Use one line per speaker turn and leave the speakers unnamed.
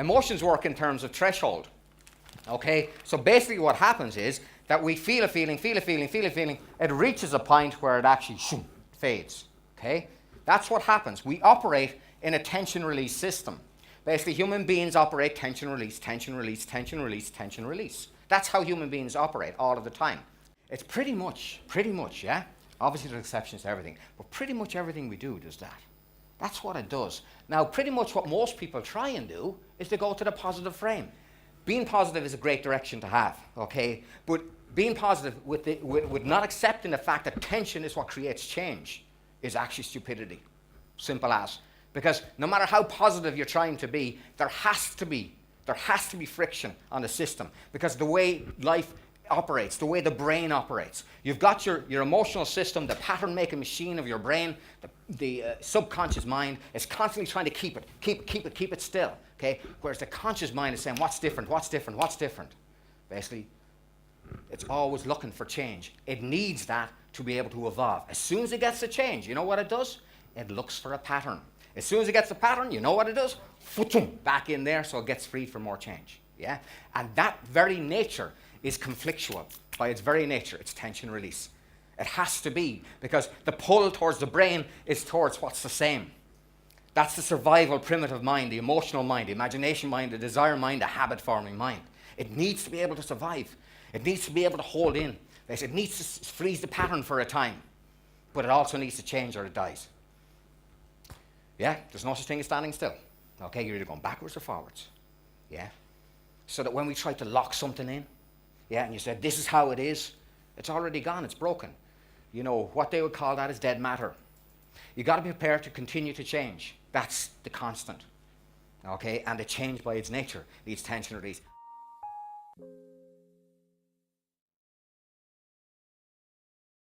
Emotions work in terms of threshold. Okay, so basically what happens is that we feel a feeling, it reaches a point where it actually fades. Okay, that's what happens. We operate in a tension release system. Basically, human beings operate tension release, tension release, tension release, tension release. That's how human beings operate all of the time. It's pretty much, yeah? Obviously there's exceptions to everything, but pretty much everything we do does that. That's what it does. Now, pretty much what most people try and do is to go to the positive frame. Being positive is a great direction to have, okay? But being positive with not accepting the fact that tension is what creates change is actually stupidity. Simple as. Because no matter how positive you're trying to be, there has to be friction on the system. Because the way life operates, the way the brain operates. You've got your emotional system, the pattern-making machine of your brain, the subconscious mind is constantly trying to keep it still, okay? Whereas the conscious mind is saying, what's different? Basically, it's always looking for change. It needs that to be able to evolve. As soon as it gets a change, you know what it does? It looks for a pattern. As soon as it gets a pattern, you know what it does? Back in there so it gets free for more change, yeah? And that very nature is conflictual. By its very nature, it's tension release. It has to be, because the pull towards the brain is towards what's the same. That's the survival primitive mind, the emotional mind, the imagination mind, the desire mind, the habit-forming mind. It needs to be able to survive. It needs to be able to hold in. It needs to freeze the pattern for a time. But it also needs to change or it dies. Yeah, there's no such thing as standing still. Okay, you're either going backwards or forwards. Yeah? So that when we try to lock something in, yeah, and you said, this is how it is, it's already gone, it's broken. You know, what they would call that is dead matter. You've got to be prepared to continue to change. That's the constant. Okay, and the change by its nature needs tension release.